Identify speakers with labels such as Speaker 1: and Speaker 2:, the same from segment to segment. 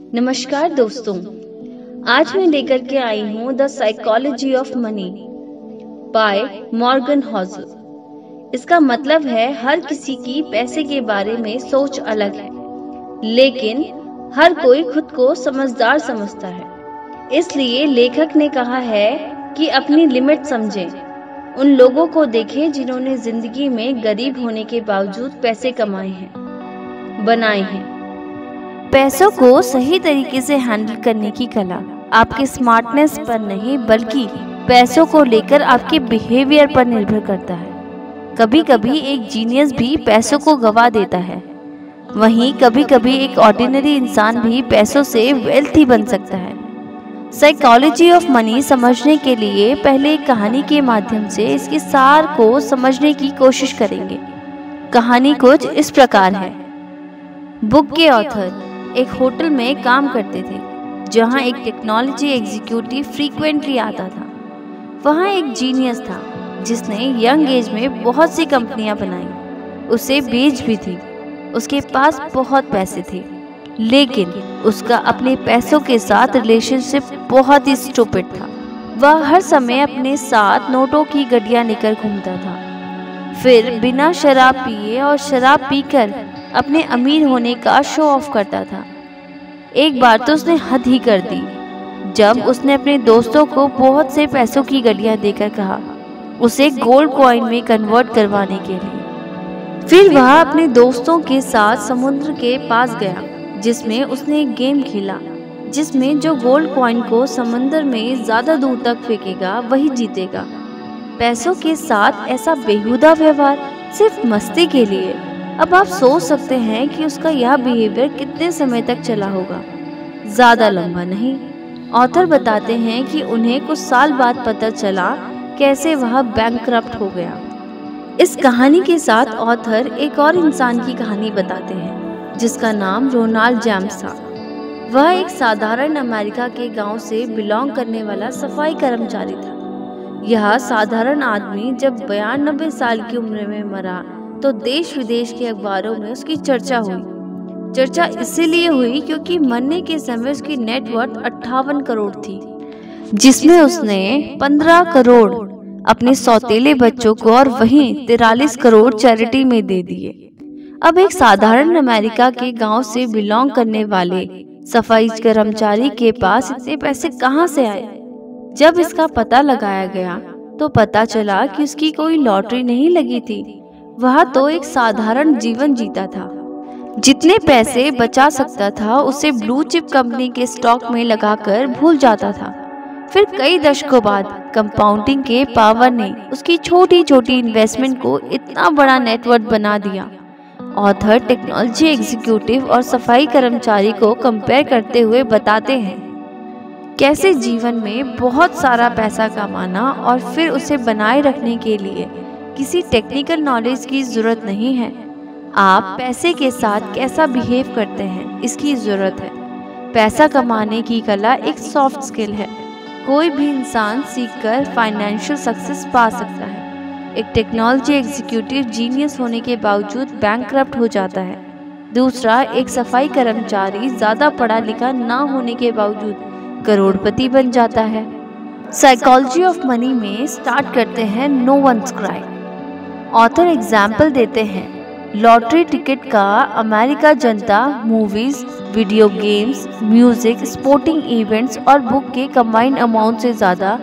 Speaker 1: नमस्कार दोस्तों, आज मैं लेकर के आई हूँ the psychology of money by Morgan Housel. इसका मतलब है हर किसी की पैसे के बारे में सोच अलग है, लेकिन हर कोई खुद को समझदार समझता है। इसलिए लेखक ने कहा है कि अपनी लिमिट समझें। उन लोगों को देखें जिन्होंने जिंदगी में गरीब होने के बावजूद पैसे कमाए हैं, बनाए हैं।
Speaker 2: पैसों को सही तरीके से हैंडल करने की कला आपके स्मार्टनेस पर नहीं बल्कि पैसों को लेकर आपके बिहेवियर पर निर्भर करता है। कभी कभी एक जीनियस भी पैसों को गवा देता है, वहीं कभी कभी एक ऑर्डिनरी इंसान भी पैसों से वेल्थी बन सकता है। साइकोलॉजी ऑफ मनी समझने के लिए पहले एक कहानी के माध्यम से इसके सार को समझने की कोशिश करेंगे। कहानी कुछ इस प्रकार है। बुक के ऑथर एक होटल में काम करते थे जहां एक टेक्नोलॉजी एग्जीक्यूटिव फ्रीक्वेंटली आता था। वहां एक जीनियस था जिसने यंग एज में बहुत सी कंपनियां बनाई, उसे बेच भी थी। उसके पास बहुत पैसे थे, लेकिन उसका अपने पैसों के साथ रिलेशनशिप बहुत ही स्टूपिड था। वह हर समय अपने साथ नोटों की गड्डियां लेकर घूमता था, फिर बिना शराब पिए और शराब पीकर अपने अमीर होने का शो ऑफ करता था। एक बार तो उसने हद ही कर दी जब उसने अपने दोस्तों को बहुत से पैसों की गड्डियां देकर कहा उसे गोल्ड कॉइन में कन्वर्ट करवाने के लिए। फिर वह अपने दोस्तों के साथ समुद्र के पास गया जिसमें उसने एक गेम खेला जिसमें जो गोल्ड कॉइन को समंदर में ज्यादा दूर तक फेंकेगा वही जीतेगा। पैसों के साथ ऐसा बेहुदा व्यवहार सिर्फ मस्ती के लिए। अब आप सोच सकते हैं कि उसका यह बिहेवियर कितने समय तक चला होगा। ज़्यादा लंबा नहीं। ऑथर बताते हैं कि उन्हें कुछ साल बाद पता चला कैसे वह बैंकक्रप्ट हो गया। इस कहानी के साथ ऑथर एक और इंसान की कहानी बताते हैं जिसका नाम रोनाल्ड जेम्स था। वह एक साधारण अमेरिका के गांव से बिलोंग करने वाला सफाई कर्मचारी था। यह साधारण आदमी जब 92 साल की उम्र में मरा तो देश विदेश के अखबारों में उसकी चर्चा हुई। चर्चा इसीलिए हुई क्योंकि मरने के समय उसकी नेटवर्थ 58 करोड़ थी, जिसमें उसने 15 करोड़ अपने सौतेले बच्चों को और वहीं 43 करोड़ चैरिटी में दे दिए। अब एक साधारण अमेरिका के गांव से बिलोंग करने वाले सफाई कर्मचारी के पास इतने पैसे कहां से आए? जब इसका पता लगाया गया तो पता चला कि उसकी कोई लॉटरी नहीं लगी थी। वह तो एक साधारण जीवन जीता था। जितने पैसे बचा सकता था उसे ब्लू चिप कंपनी के स्टॉक में लगाकर भूल जाता था। फिर कई दशकों बाद कंपाउंडिंग के पावर ने उसकी छोटी छोटी इन्वेस्टमेंट को इतना बड़ा नेटवर्थ बना दिया। ऑथर टेक्नोलॉजी एग्जीक्यूटिव और सफाई कर्मचारी को कंपेयर करते हुए बताते हैं कैसे जीवन में बहुत सारा पैसा कमाना और फिर उसे बनाए रखने के लिए किसी टेक्निकल नॉलेज की जरूरत नहीं है। आप पैसे के साथ कैसा बिहेव करते हैं इसकी जरूरत है। पैसा कमाने की कला एक सॉफ्ट स्किल है। कोई भी इंसान सीखकर फाइनेंशियल सक्सेस पा सकता है। एक टेक्नोलॉजी एग्जीक्यूटिव जीनियस होने के बावजूद बैंकक्रप्ट हो जाता है। दूसरा, एक सफाई कर्मचारी ज्यादा पढ़ा लिखा ना होने के बावजूद करोड़पति बन जाता है। साइकोलॉजी ऑफ मनी में स्टार्ट करते हैं no one's cry. Author example देते हैं लॉटरी टिकट का अमेरिका जनता movies, video games, music, sporting events और बुक के कंबाइंड अमाउंट से ज़्यादा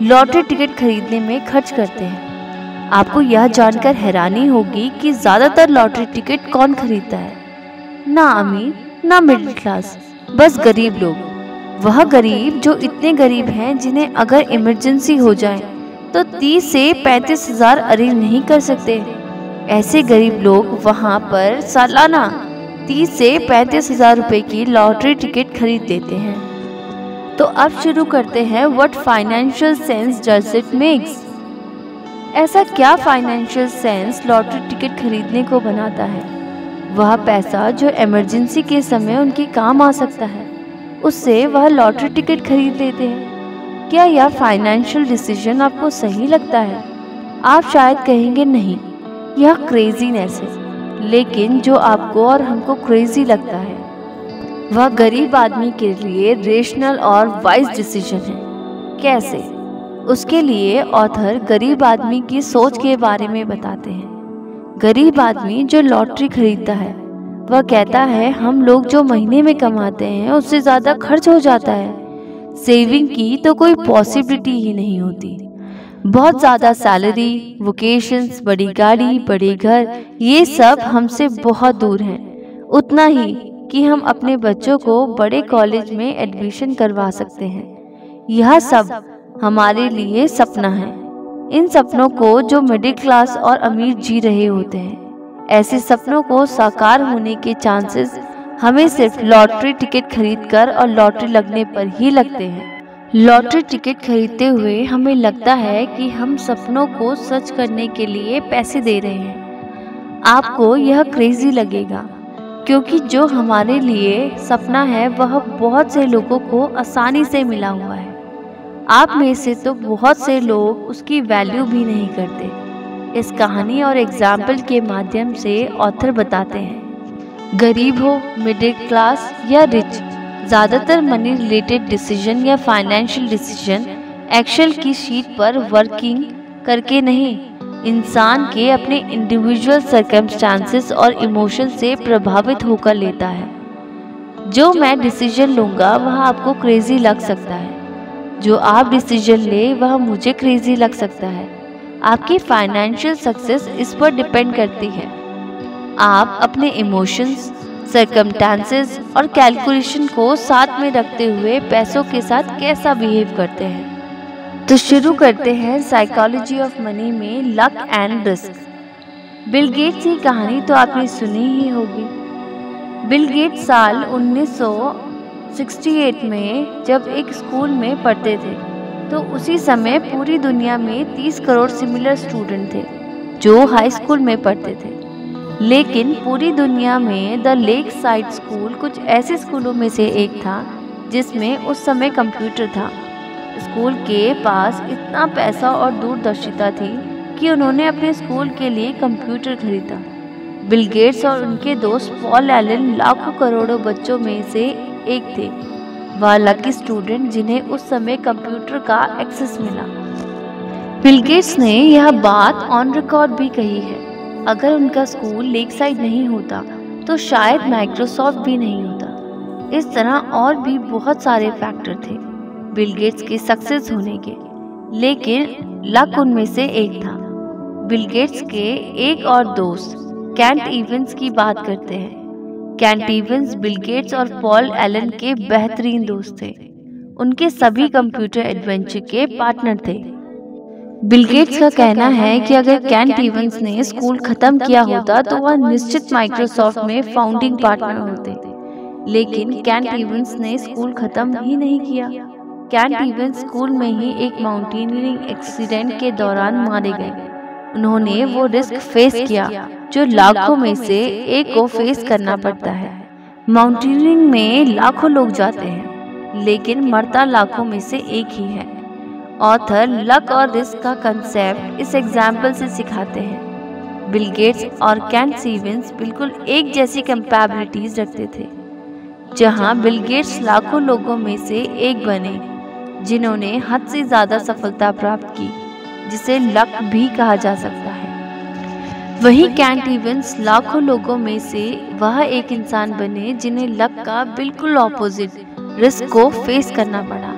Speaker 2: लॉटरी टिकट खरीदने में खर्च करते हैं। आपको यह जानकर हैरानी होगी कि ज़्यादातर लॉटरी टिकट कौन खरीदता है? ना अमीर, ना मिडिल क्लास, बस गरीब लोग। वह गरीब जो इतने गरीब हैं जिन्हें अगर इमरजेंसी हो जाए तो 30 से 35 हजार अरेंज नहीं कर सकते। ऐसे गरीब लोग वहां पर सालाना 30 से 35 हजार रुपए की लॉटरी टिकट खरीद देते हैं। तो अब शुरू करते हैं what financial sense does it makes. ऐसा क्या फाइनेंशियल सेंस लॉटरी टिकट खरीदने को बनाता है? वह पैसा जो इमरजेंसी के समय उनके काम आ सकता है, उससे वह लॉटरी टिकट खरीद लेते हैं। क्या यह फाइनेंशियल डिसीजन आपको सही लगता है? आप शायद कहेंगे नहीं, यह क्रेजीनेस है, लेकिन जो आपको और हमको क्रेजी लगता है वह गरीब आदमी के लिए रेशनल और वाइज डिसीजन है। कैसे? उसके लिए ऑथर गरीब आदमी की सोच के बारे में बताते हैं। गरीब आदमी जो लॉटरी खरीदता है, वह कहता है हम लोग जो महीने में कमाते हैं उससे ज़्यादा खर्च हो जाता है, सेविंग की तो कोई पॉसिबिलिटी ही नहीं होती। बहुत ज़्यादा सैलरी, वोकेशंस, बड़ी गाड़ी, बड़े घर, ये सब हमसे बहुत दूर हैं। उतना ही कि हम अपने बच्चों को बड़े कॉलेज में एडमिशन करवा सकते हैं। यह सब हमारे लिए सपना है। इन सपनों को जो मिडिल क्लास और अमीर जी रहे होते हैं, ऐसे सपनों को साकार होने के चांसेस हमें सिर्फ लॉटरी टिकट खरीदकर और लॉटरी लगने पर ही लगते हैं। लॉटरी टिकट खरीदते हुए हमें लगता है कि हम सपनों को सच करने के लिए पैसे दे रहे हैं। आपको यह क्रेजी लगेगा, क्योंकि जो हमारे लिए सपना है वह बहुत से लोगों को आसानी से मिला हुआ है। आप में से तो बहुत से लोग उसकी वैल्यू भी नहीं करते। इस कहानी और एग्जाम्पल के माध्यम से ऑथर बताते हैं, गरीब हो, मिडिल क्लास या रिच, ज़्यादातर मनी रिलेटेड डिसीजन या फाइनेंशियल डिसीजन एक्सेल की शीट पर वर्किंग करके नहीं, इंसान के अपने इंडिविजुअल सर्कमस्टांसेस और इमोशन से प्रभावित होकर लेता है। जो मैं डिसीजन लूँगा वह आपको क्रेजी लग सकता है, जो आप डिसीजन ले वह मुझे क्रेजी लग सकता है। आपकी फाइनेंशियल सक्सेस इस पर डिपेंड करती है। आप अपने इमोशंस, सर्कमस्टांसेस और कैलकुलेशन को साथ में रखते हुए पैसों के साथ कैसा बिहेव करते हैं। तो शुरू करते हैं साइकोलॉजी ऑफ मनी में luck and risk. Bill Gates की कहानी तो आपने सुनी ही होगी। बिल गेट्स साल 1968 में जब एक स्कूल में पढ़ते थे, तो उसी समय पूरी दुनिया में 30 करोड़ सिमिलर स्टूडेंट थे जो हाई स्कूल में पढ़ते थे। लेकिन पूरी दुनिया में द लेक साइड स्कूल कुछ ऐसे स्कूलों में से एक था जिसमें उस समय कंप्यूटर था। स्कूल के पास इतना पैसा और दूरदर्शिता थी कि उन्होंने अपने स्कूल के लिए कंप्यूटर खरीदा। बिल गेट्स और उनके दोस्त पॉल एलन लाखों करोड़ों बच्चों में से एक थे, वह लकी स्टूडेंट जिन्हें उस समय कंप्यूटर का एक्सेस मिला। बिल गेट्स ने यह बात ऑन रिकॉर्ड भी कही है, अगर उनका स्कूल लेक साइड नहीं होता तो शायद माइक्रोसॉफ्ट भी नहीं होता। इस तरह और भी बहुत सारे फैक्टर थे बिल गेट्स के सक्सेस होने के, लेकिन लक उनमें से एक था। बिल गेट्स के एक और दोस्त केंट इवेंस की बात करते हैं। केंट इवेंस बिल गेट्स और पॉल एलन के बेहतरीन दोस्त थे। उनके सभी कंप्यूटर एडवेंचर के पार्टनर थे। बिल गेट्स का कहना है कि अगर केंट इवेंस ने स्कूल खत्म किया होता तो वह निश्चित माइक्रोसॉफ्ट में फाउंडिंग पार्टनर होते, लेकिन केंट इवेंस ने स्कूल खत्म ही नहीं किया। केंट इवेंस स्कूल में ही एक माउंटेनियरिंग एक्सीडेंट के दौरान मारे गए। उन्होंने वो रिस्क फेस किया जो लाखों में से एक को फेस करना पड़ता है। माउंटेनियरिंग में लाखों लोग जाते हैं, लेकिन मरता लाखों में से एक ही है। ऑथर लक और रिस्क का कंसेप्ट इस एग्जाम्पल से सिखाते हैं। बिल गेट्स और केंट इवेंस बिल्कुल एक जैसी कंपैबिलिटीज रखते थे। जहां बिल गेट्स लाखों लोगों में से एक बने जिन्होंने हद से ज़्यादा सफलता प्राप्त की, जिसे लक भी कहा जा सकता है, वहीं केंट इवेंस लाखों लोगों में से वह एक इंसान बने जिन्हें लक का बिल्कुल ऑपोजिट रिस्क को फेस करना पड़ा।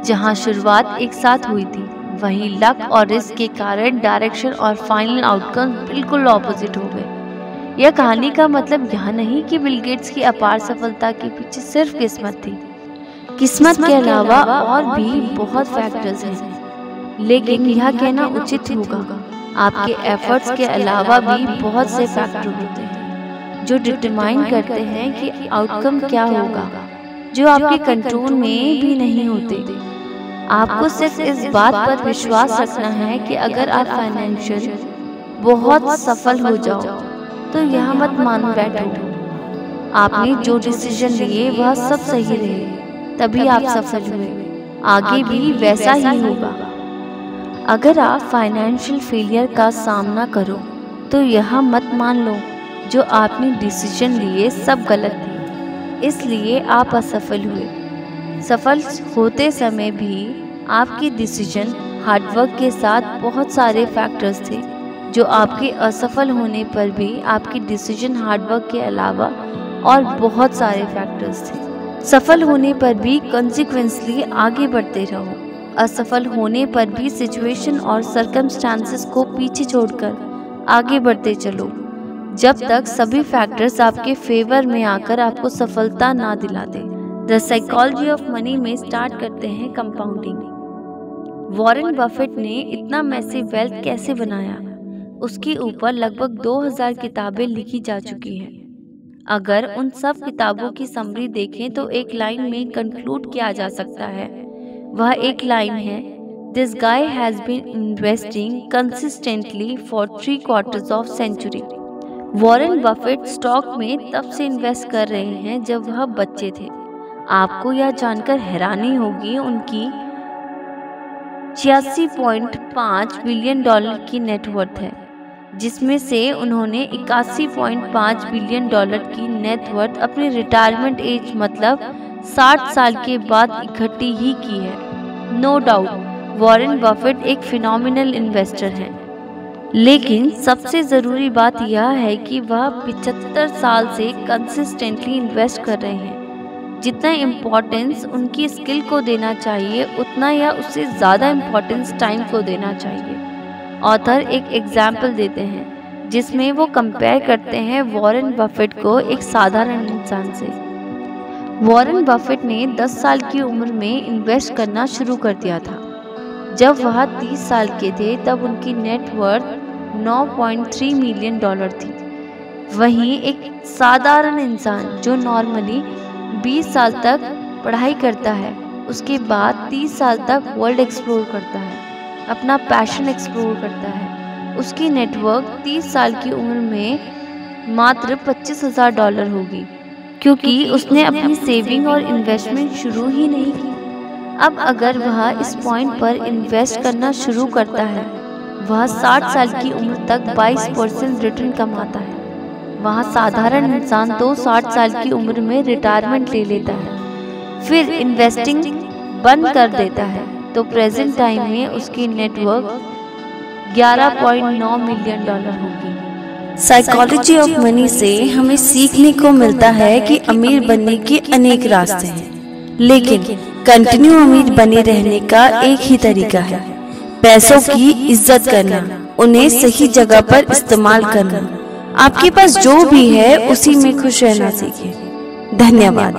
Speaker 2: जहां शुरुआत एक साथ हुई थी, वहीं लक और रिस्क के कारण डायरेक्शन और फाइनल आउटकम बिल्कुल ऑपोजिट हो गए। यह कहानी का मतलब यह नहीं कि बिल गेट्स की अपार सफलता के पीछे सिर्फ किस्मत थी। किस्मत के अलावा और भी बहुत फैक्टर्स हैं, लेकिन यह कहना उचित होगा आपके एफर्ट्स के अलावा भी बहुत से फैक्टर होते हैं जो डिटरमाइन करते हैं कि आउटकम क्या होगा, जो आपके कंट्रोल में भी नहीं होते। आपको सिर्फ इस बात पर विश्वास रखना है कि अगर आप फाइनेंशियल बहुत सफल हो जाओ तो यह मत मान बैठो आपने जो डिसीजन लिए वह सब सही रहे, तभी आप सफल हुए, आगे भी वैसा ही होगा। अगर आप फाइनेंशियल फेलियर का सामना करो तो यह मत मान लो जो आपने डिसीजन लिए सब गलत थे। इसलिए आप असफल हुए। सफल होते समय भी आपके डिसीजन, हार्डवर्क के साथ बहुत सारे फैक्टर्स थे जो आपके असफल होने पर भी आपके डिसीजन, हार्डवर्क के अलावा और बहुत सारे फैक्टर्स थे। सफल होने पर भी कॉन्सिक्वेंसली आगे बढ़ते रहो। असफल होने पर भी सिचुएशन और सर्कमस्टांसेस को पीछे छोड़कर आगे बढ़ते चलो, जब तक सभी फैक्टर्स आपके फेवर में आकर आपको सफलता ना दिला दे। द साइकोलॉजी ऑफ मनी में स्टार्ट करते हैं कंपाउंडिंग। वॉरेन बफेट ने इतना मैसिव वेल्थ कैसे बनाया, उसके ऊपर लगभग 2000 किताबें लिखी जा चुकी हैं। अगर उन सब किताबों की समरी देखें तो एक लाइन में कंक्लूड किया जा सकता है। वह एक लाइन है, this guy has been investing consistently for 3/4 of century. Warren Buffett stock में तब से इन्वेस्ट कर रहे हैं जब वह बच्चे थे। आपको यह जानकर हैरानी होगी, उनकी $86.5 बिलियन की नेटवर्थ है, जिसमें से उन्होंने $81.5 बिलियन की नेटवर्थ अपने रिटायरमेंट एज मतलब 60 साल के बाद इकट्ठी ही की है। नो डाउट वॉरेन बफेट एक फिनोमिनल इन्वेस्टर हैं, लेकिन सबसे ज़रूरी बात यह है कि वह 75 साल से कंसिस्टेंटली इन्वेस्ट कर रहे हैं। जितना इम्पोर्टेंस उनकी स्किल को देना चाहिए, उतना या उससे ज़्यादा इम्पोर्टेंस टाइम को देना चाहिए। ऑथर एक एग्जाम्पल देते हैं जिसमें वो कंपेयर करते हैं वॉरेन बफेट को एक साधारण इंसान से। वॉरेन बफेट ने 10 साल की उम्र में इन्वेस्ट करना शुरू कर दिया था। जब वह 30 साल के थे तब उनकी नेटवर्थ $9.3 मिलियन थी। वहीं एक साधारण इंसान जो नॉर्मली 20 साल तक पढ़ाई करता है, उसके बाद 30 साल तक वर्ल्ड एक्सप्लोर करता है, अपना पैशन एक्सप्लोर करता है, उसकी नेटवर्क 30 साल की उम्र में मात्र $25,000 होगी, क्योंकि उसने अपनी सेविंग और इन्वेस्टमेंट शुरू ही नहीं की। अब अगर वह इस पॉइंट पर इन्वेस्ट करना शुरू करता है, वह 60 साल की उम्र तक 22% रिटर्न कमाता है। वहाँ साधारण इंसान तो 60 साल की उम्र में रिटायरमेंट ले लेता है, फिर इन्वेस्टिंग बंद कर देता है, तो प्रेजेंट टाइम में उसकी नेटवर्क $11.9 मिलियन होगी।
Speaker 1: साइकोलॉजी ऑफ मनी से हमें सीखने को मिलता है कि अमीर बनने के अनेक रास्ते हैं, लेकिन कंटिन्यू अमीर बने रहने का एक ही तरीका है, पैसों की इज्जत करना, उन्हें सही जगह पर इस्तेमाल करना। आपके पास जो भी है उसी में खुश रहना सीखें। धन्यवाद।